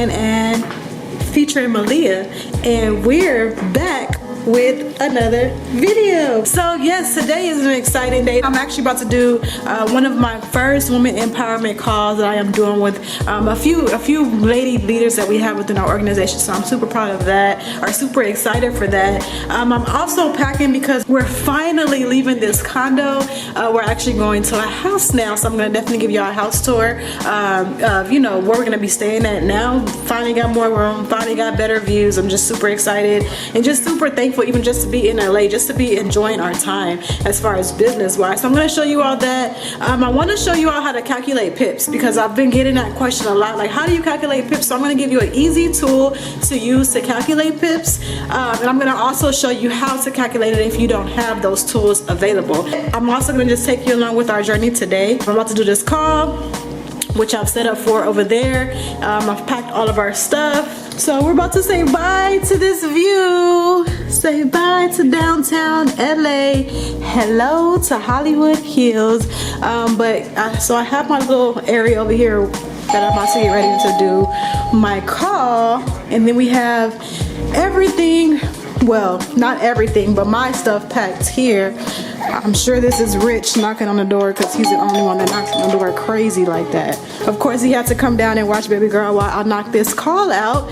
Shan and featuring Malia, and we're back with another video. So yes, today is an exciting day. I'm actually about to do one of my first women empowerment calls that I am doing with a few lady leaders that we have within our organization. So I'm super proud of that, or super excited for that. I'm also packing because we're finally leaving this condo. We're actually going to a house now, so I'm gonna definitely give y'all a house tour of, you know, where we're gonna be staying at now. Finally got more room, finally got better views. I'm just super excited and just super thankful even just to be in LA, just to be enjoying our time as far as business wise. So I'm going to show you all that. I want to show you all how to calculate pips, because I've been getting that question a lot, like how do you calculate pips? So I'm going to give you an easy tool to use to calculate pips, and I'm going to also show you how to calculate it if you don't have those tools available. I'm also going to just take you along with our journey today. I'm about to do this call, which I've set up for over there. I've packed all of our stuff. So we're about to say bye to this view. Say bye to downtown LA. Hello to Hollywood Hills. So I have my little area over here that I'm about to get ready to do my call. And then we have everything, well, not everything, but my stuff packed here. I'm sure this is Rich knocking on the door, because he's the only one that knocks on the door crazy like that. Of course, he had to come down and watch baby girl while I knock this call out.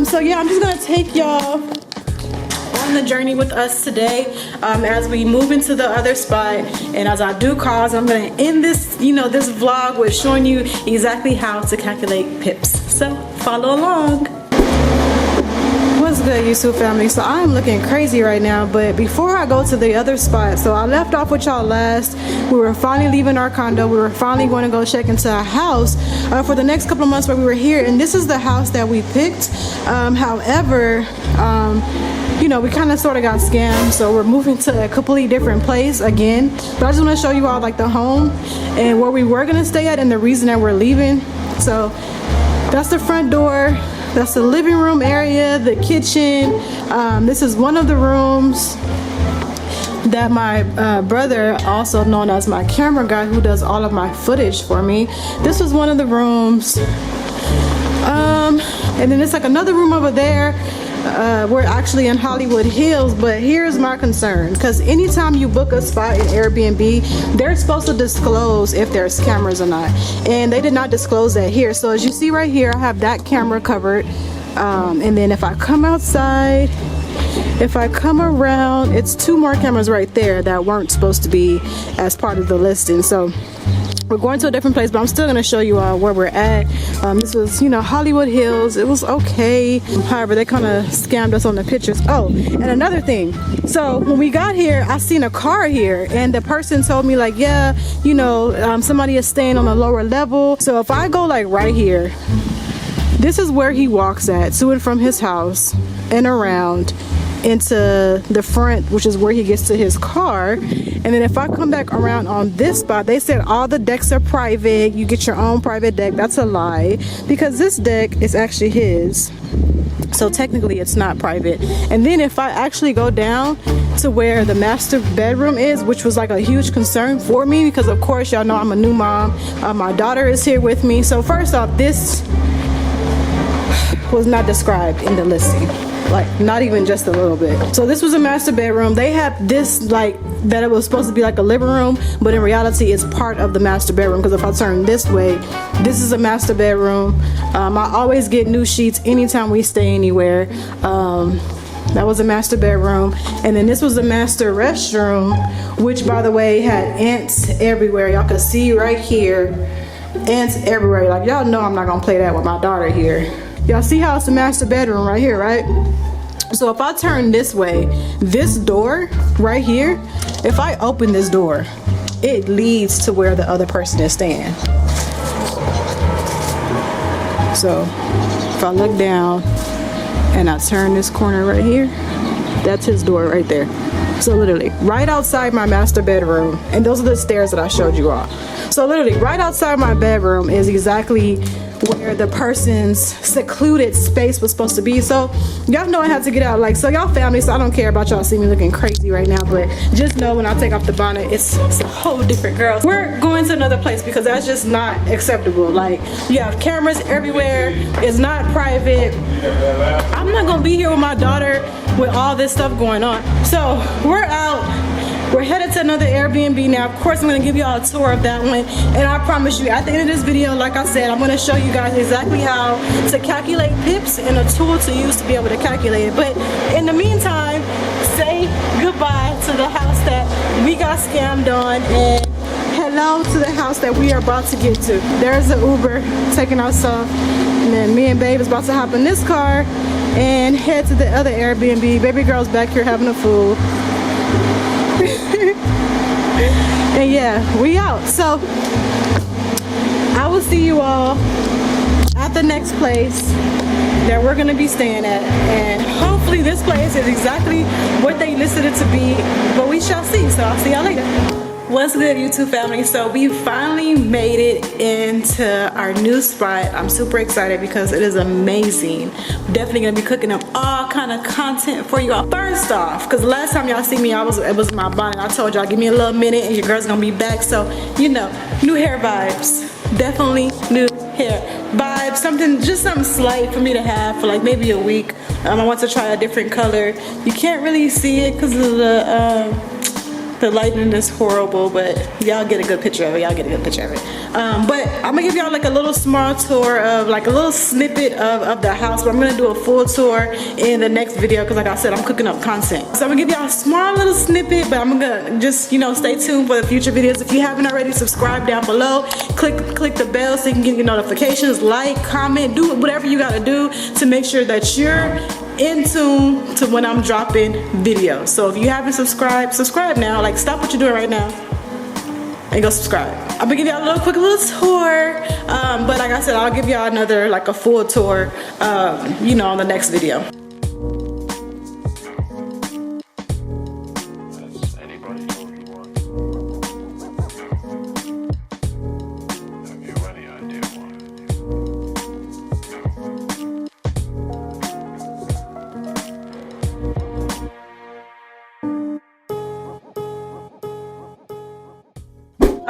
So yeah, I'm just gonna take y'all on the journey with us today as we move into the other spot. And as I do calls, I'm gonna end this, you know, this vlog with showing you exactly how to calculate pips. So follow along. What's good, YouTube family? So I'm looking crazy right now, but before I go to the other spot, so I left off with y'all last. We were finally leaving our condo. We were finally going to go check into a house for the next couple of months where we were here, and this is the house that we picked. However, you know, we kind of sort of got scammed, so we're moving to a completely different place again. But I just want to show you all like the home and where we were gonna stay at and the reason that we're leaving. So that's the front door. That's the living room area, the kitchen. This is one of the rooms that my brother, also known as my camera guy, who does all of my footage for me. This was one of the rooms. And then it's like another room over there. We're actually in Hollywood Hills, but here's my concern, because anytime you book a spot in Airbnb, they're supposed to disclose if there's cameras or not, and they did not disclose that here. So as you see right here, I have that camera covered, and then if I come outside, if I come around, it's two more cameras right there that weren't supposed to be as part of the listing. So we're going to a different place, but I'm still going to show you where we're at. This was, you know, Hollywood Hills. It was okay. However, they kind of scammed us on the pictures. Oh, and another thing. So when we got here, I seen a car here, and the person told me like, yeah, you know, somebody is staying on a lower level. So if I go like right here, this is where he walks at, to and from his house and around into the front, which is where he gets to his car. And then if I come back around on this spot, they said all the decks are private, you get your own private deck. That's a lie, because this deck is actually his, so technically it's not private. And then if I actually go down to where the master bedroom is, which was like a huge concern for me, because of course y'all know I'm a new mom, my daughter is here with me. So first off, this was not described in the listing, like not even just a little bit. So this was a master bedroom. They have this like that it was supposed to be like a living room, but in reality it's part of the master bedroom, because if I turn this way, this is a master bedroom. I always get new sheets anytime we stay anywhere. That was a master bedroom. And then this was a master restroom, which by the way had ants everywhere. Y'all can see right here, ants everywhere. Like y'all know I'm not gonna play that with my daughter here. Y'all see how it's the master bedroom right here, right? So if I turn this way, this door right here, if I open this door, it leads to where the other person is staying. So if I look down and I turn this corner right here, that's his door right there. So literally right outside my master bedroom, and those are the stairs that I showed you all. So literally right outside my bedroom is exactly where the person's secluded space was supposed to be. So y'all know I had to get out. Like, so y'all family, so I don't care about y'all see me looking crazy right now, but just know when I take off the bonnet, it's a whole different girl. We're going to another place because that's just not acceptable. Like, you have cameras everywhere. It's not private. I'm not gonna be here with my daughter with all this stuff going on. So we're out. We're headed to another Airbnb now. Of course, I'm gonna give y'all a tour of that one. And I promise you, at the end of this video, like I said, I'm gonna show you guys exactly how to calculate pips and a tool to use to be able to calculate it. But in the meantime, say goodbye to the house that we got scammed on, and hello to the house that we are about to get to. There's an Uber taking us off. And then me and Babe is about to hop in this car and head to the other Airbnb. Baby girl's back here having a fool. And yeah, we out. So I will see you all at the next place that we're gonna be staying at, and hopefully this place is exactly what they listed it to be, but we shall see. So I'll see y'all later. What's good, YouTube family? So we finally made it into our new spot. I'm super excited because it is amazing. I'm definitely gonna be cooking up all kind of content for you all. First off, because last time y'all see me, it was my bonnet. I told y'all, give me a little minute and your girl's gonna be back. So, you know, new hair vibes. Definitely new hair vibes. Just something slight for me to have for like maybe a week. I want to try a different color. You can't really see it because of the lighting is horrible, but y'all get a good picture of it. But I'm gonna give y'all like a little small tour of like a little snippet of the house, but I'm gonna do a full tour in the next video because like I said, I'm cooking up content. So I'm gonna give y'all a small little snippet, but I'm gonna just, you know, stay tuned for the future videos. If you haven't already, subscribe down below. Click the bell so you can get your notifications, like, comment, do whatever you gotta do to make sure that you're in tune to when I'm dropping videos. So if you haven't subscribed, subscribe now. Like, stop what you're doing right now and go subscribe. I'm gonna give y'all a quick little tour, but like I said, I'll give y'all another like a full tour, you know, on the next video.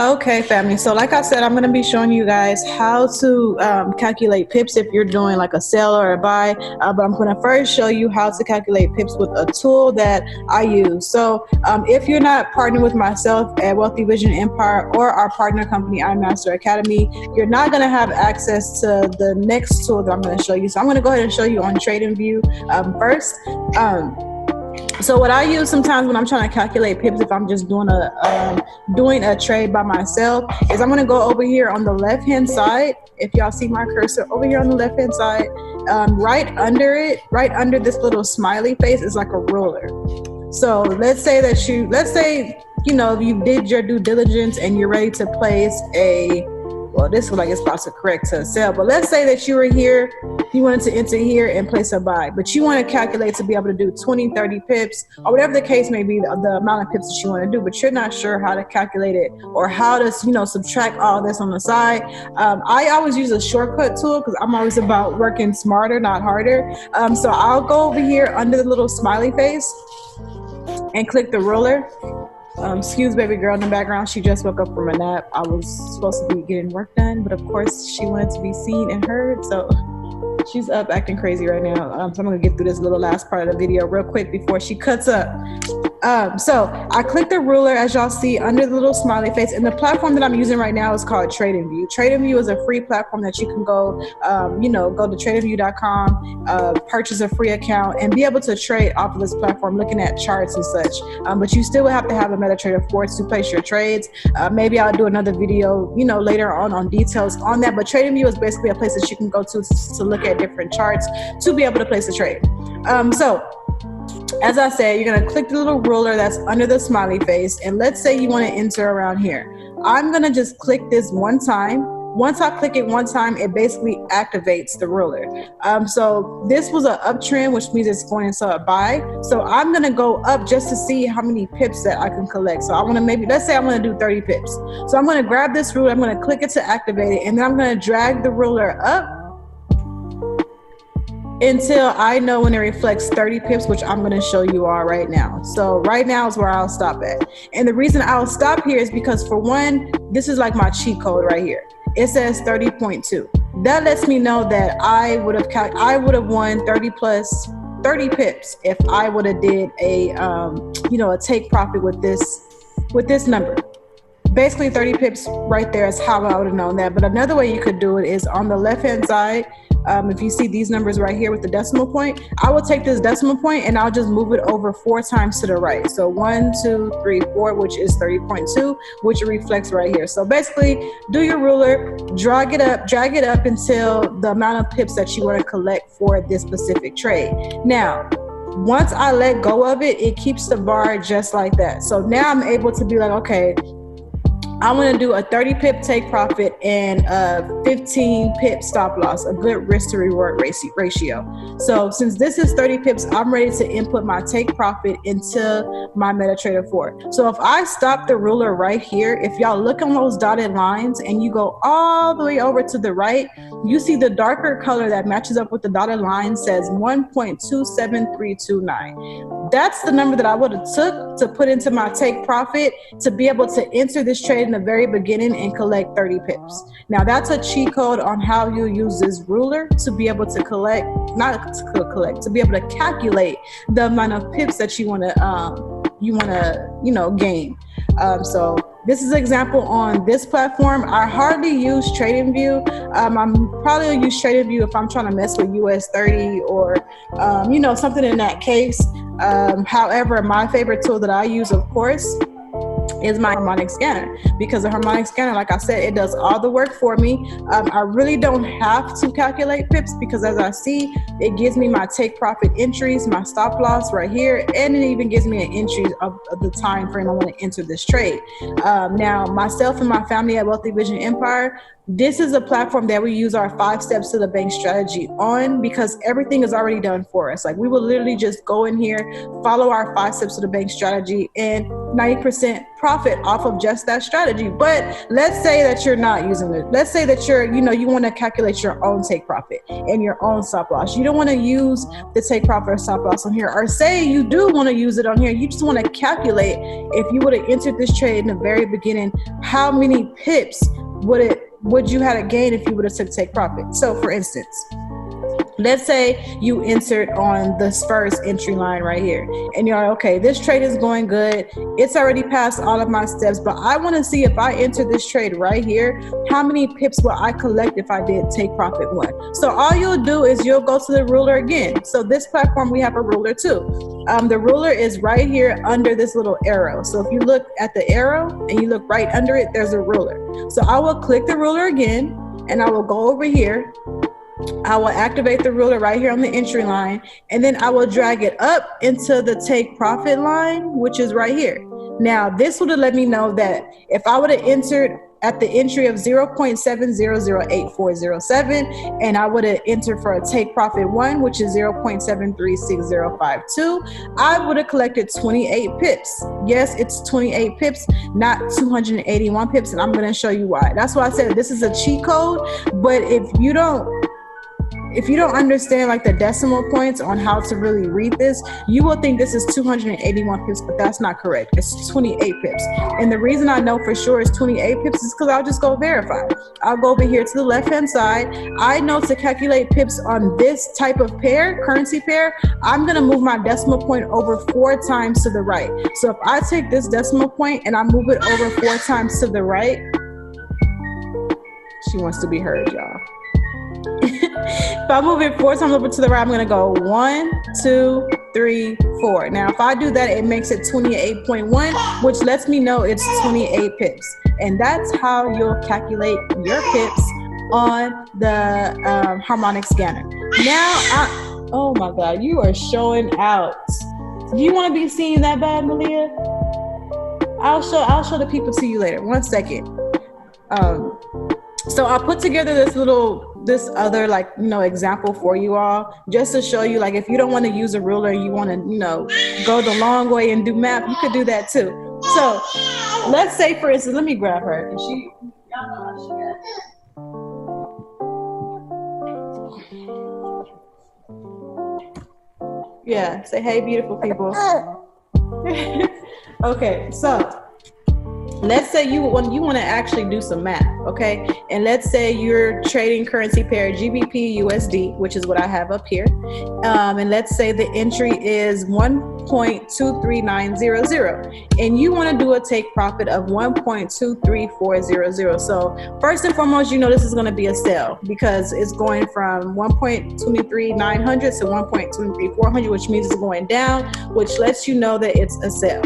Okay, family, so like I said, I'm going to be showing you guys how to calculate pips if you're doing like a sell or a buy, but I'm going to first show you how to calculate pips with a tool that I use. So if you're not partnered with myself at Wealthy Vision Empire or our partner company, iMaster Academy, you're not going to have access to the next tool that I'm going to show you. So I'm going to go ahead and show you on TradingView first. So what I use sometimes when I'm trying to calculate pips, if I'm just doing a trade by myself, is I'm going to go over here on the left hand side. If y'all see my cursor over here on the left hand side, right under this little smiley face is like a ruler. So let's say you know, you did your due diligence and you're ready to place well, this looks like it's about to correct to a sell, but let's say that you were here, you wanted to enter here and place a buy, but you want to calculate to be able to do 20, 30 pips, or whatever the case may be, the amount of pips that you want to do, but you're not sure how to calculate it or how to, you know, subtract all this on the side. I always use a shortcut tool because I'm always about working smarter, not harder. So I'll go over here under the little smiley face and click the ruler. Excuse baby girl in the background, she just woke up from a nap. I was supposed to be getting work done, but of course she wanted to be seen and heard, so she's up acting crazy right now. So I'm gonna get through this little last part of the video real quick before she cuts up. So I clicked the ruler, as y'all see, under the little smiley face, and the platform that I'm using right now is called TradingView. TradingView is a free platform that you can go, you know, go to tradingview.com, purchase a free account, and be able to trade off of this platform, looking at charts and such. But you still will have to have a MetaTrader 4 to place your trades. Maybe I'll do another video, you know, later on details on that. But TradingView is basically a place that you can go to look at different charts to be able to place a trade. So as I said, you're going to click the little ruler that's under the smiley face, and let's say you want to enter around here. I'm going to just click this one time. once I click it one time, it basically activates the ruler. So this was an uptrend, which means it's going into a buy. So I'm gonna go up just to see how many pips that I can collect. So I wanna let's say I'm gonna do 30 pips. So I'm gonna grab this ruler, I'm gonna click it to activate it, and then I'm gonna drag the ruler up until I know when it reflects 30 pips, which I'm gonna show you all right now. So right now is where I'll stop at. And the reason I'll stop here is because, for one, this is like my cheat code right here. It says 30.2. That lets me know that I would have won 30 pips if I would have did a a take profit with this number. Basically 30 pips right there is how I would have known that. But another way you could do it is on the left hand side. If you see these numbers right here with the decimal point, I will take this decimal point and I'll just move it over 4 times to the right. So 1, 2, 3, 4, which is 30.2, which reflects right here. So basically, do your ruler, drag it up until the amount of pips that you want to collect for this specific trade. Now, once I let go of it, it keeps the bar just like that. So now I'm able to be like, okay, I want to do a 30 pip take profit and a 15 pip stop loss, a good risk to reward ratio. So since this is 30 pips, I'm ready to input my take profit into my MetaTrader 4. So if I stop the ruler right here, if y'all look on those dotted lines and you go all the way over to the right, you see the darker color that matches up with the dotted line says 1.27329. That's the number that I would have took to put into my take profit to be able to enter this trade in the very beginning and collect 30 pips. Now that's a cheat code on how you use this ruler to be able to to be able to calculate the amount of pips that you want to gain. So this is an example on this platform. I hardly use TradingView. I'm probably gonna use TradingView if I'm trying to mess with US 30 or something in that case. However, my favorite tool that I use, of course, is my Harmonic Scanner, because the Harmonic Scanner, like I said, it does all the work for me. I really don't have to calculate pips because, as I see, it gives me my take profit entries, my stop loss right here, and it even gives me an entry of the time frame I want to enter this trade. Now, myself and my family at Wealthy Vision Empire, this is a platform that we use our 5 steps to the bank strategy on, because everything is already done for us. Like, we will literally just go in here, follow our 5 steps to the bank strategy, and 90% profit off of just that strategy. But let's say that you're not using it. Let's say that you want to calculate your own take profit and your own stop loss. You don't want to use the take profit or stop loss on here, or say you do want to use it on here. You just want to calculate, if you would have entered this trade in the very beginning, how many pips would you have to gain if you would have took take profit. So for instance, let's say you entered on this first entry line right here, and you're like, okay, this trade is going good. It's already passed all of my steps, but I want to see, if I enter this trade right here, how many pips will I collect if I did take profit 1. So all you'll do is you'll go to the ruler again. So this platform, we have a ruler too. The ruler is right here under this little arrow. So if you look at the arrow and you look right under it, there's a ruler. So I will click the ruler again, and I will go over here. I will activate the ruler right here on the entry line, and then I will drag it up into the take profit line, which is right here. Now, this would have let me know that if I would have entered at the entry of 0.7008407, and I would have entered for a take profit 1, which is 0.736052, I would have collected 28 pips. Yes, it's 28 pips, not 281 pips, and I'm going to show you why. That's why I said this is a cheat code, but if you don't understand like the decimal points on how to really read this, you will think this is 281 pips, but that's not correct. It's 28 pips. And the reason I know for sure it's 28 pips is because I'll just go verify. I'll go over here to the left-hand side. I know to calculate pips on this type of pair, currency pair, I'm gonna move my decimal point over 4 times to the right. So if I take this decimal point and I move it over 4 times to the right, she wants to be heard, y'all. If I move it 4 times over to the right, I'm going to go 1, 2, 3, 4. Now, if I do that, it makes it 28.1, which lets me know it's 28 pips. And that's how you'll calculate your pips on the Harmonic Scanner. Now, oh my God, you are showing out. Do you want to be seen that bad, Malia? I'll show the people to you later. 1 second. So So I put together this other like, you know, example for you all, just to show you, like, if you don't want to use a ruler, you want to, you know, go the long way and do math, you could do that too. So let's say, for instance, let me grab her. And she, y'all know how she is. Yeah, say hey, beautiful people. Okay, so let's say you want to actually do some math, okay? And let's say you're trading currency pair GBP USD, which is what I have up here. And let's say the entry is 1.23900, and you want to do a take profit of 1.23400. So first and foremost, you know this is going to be a sell because it's going from 1.23900 to 1.23400, which means it's going down, which lets you know that it's a sell.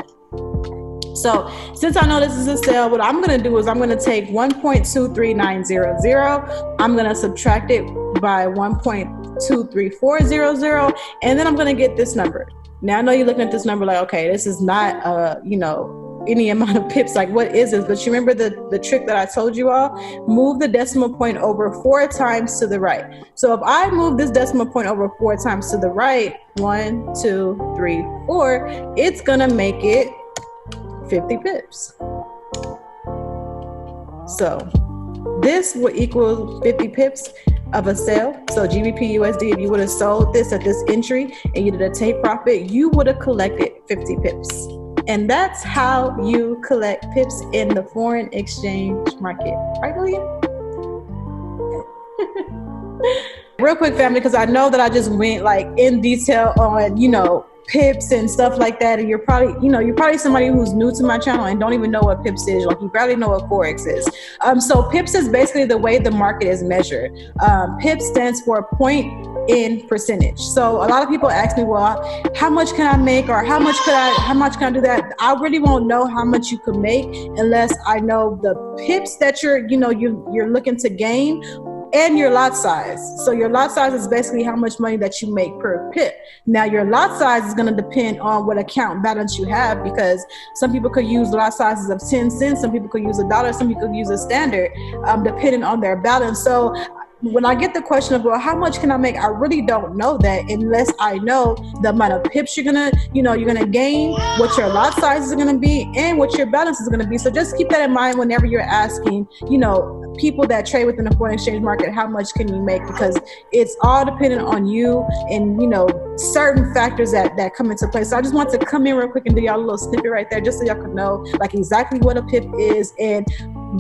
So since I know this is a sale, what I'm going to do is I'm going to take 1.23900. I'm going to subtract it by 1.23400, and then I'm going to get this number. Now I know you're looking at this number like, okay, this is not you know, any amount of pips, like what is this? But you remember the trick that I told you all? Move the decimal point over 4 times to the right. So if I move this decimal point over 4 times to the right, 1, 2, 3, 4, it's going to make it 50 pips. So this would equal 50 pips of a sale. So GBP USD, if you would have sold this at this entry and you did a take profit, you would have collected 50 pips. And that's how you collect pips in the foreign exchange market. Right, William? Real quick, family, because I know that I just went like in detail on, you know, pips and stuff like that, and you're probably somebody who's new to my channel and don't even know what pips is, like you barely know what Forex is. So pips is basically the way the market is measured. Pips stands for point in percentage. So a lot of people ask me, well, how much can I make, or how much can I do that? I really won't know how much you can make unless I know the pips that you're looking to gain, and your lot size. So your lot size is basically how much money that you make per pip. Now your lot size is going to depend on what account balance you have, because some people could use lot sizes of 10 cents, some people could use $1, some people could use a standard, depending on their balance. So when I get the question of, well, how much can I make? I really don't know that unless I know the amount of pips you're gonna gain, what your lot size is gonna be, and what your balance is gonna be. So just keep that in mind whenever you're asking, people that trade within the foreign exchange market, how much can you make? Because it's all dependent on you and, certain factors that come into play. So I just want to come in real quick and do y'all a little snippet right there, just so y'all can know like exactly what a pip is and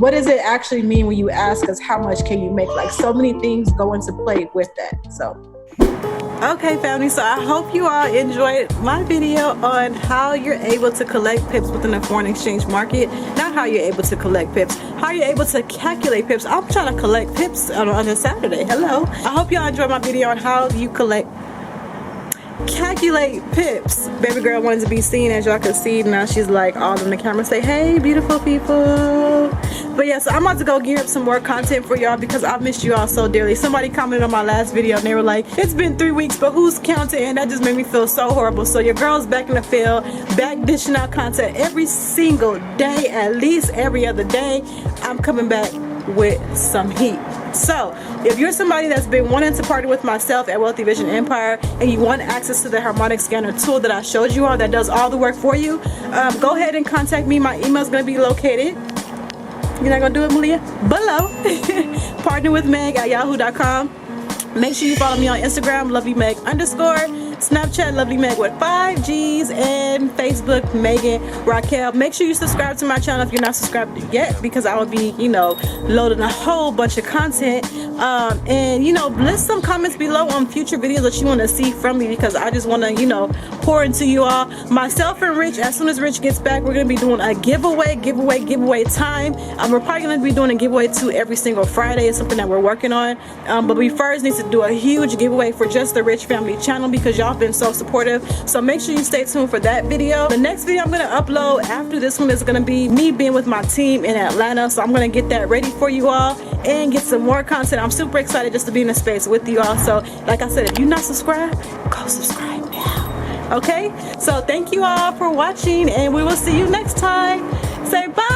what does it actually mean when you ask us how much can you make. Like, so many things go into play with that. So okay, family, so I hope you all enjoyed my video on how you're able to collect pips within the foreign exchange market. Not how you're able to collect pips, how you're able to calculate pips. I'm trying to collect pips on a Saturday. Hello. I hope y'all enjoyed my video on how you calculate pips. Baby girl wanted to be seen, as y'all can see. Now she's like all in the camera, say hey beautiful people. But yeah, so I'm about to go gear up some more content for y'all because I've missed you all so dearly. Somebody commented on my last video and they were like, it's been 3 weeks, but who's counting? And that just made me feel so horrible. So your girl's back in the field, back dishing out content every single day, at least every other day. I'm coming back with some heat. So if you're somebody that's been wanting to partner with myself at Wealthy Vision Empire and you want access to the Harmonic Scanner tool that I showed you all that does all the work for you, go ahead and contact me. My email is going to be located, you're not going to do it, Malia? Below. partnerwithmeg@yahoo.com. Make sure you follow me on Instagram, lovelymeg_, Snapchat, lovelymeg with 5 G's, and Facebook, Megan Raquel. Make sure you subscribe to my channel if you're not subscribed yet, because I will be, loading a whole bunch of content. And list some comments below on future videos that you want to see from me, because I just want to, pour into you all. Myself and Rich, as soon as Rich gets back, we're going to be doing a giveaway time. We're probably going to be doing a giveaway too every single Friday. It's something that we're working on. But we first need to do a huge giveaway for just the Rich Family channel, because y'all been so supportive. So make sure you stay tuned for that video. The next video I'm going to upload after this one is going to be me being with my team in Atlanta. So I'm going to get that ready for you all and get some more content. I'm super excited just to be in the space with you all. So like I said, if you're not subscribed, go subscribe now. Okay, so thank you all for watching, and we will see you next time. Say bye.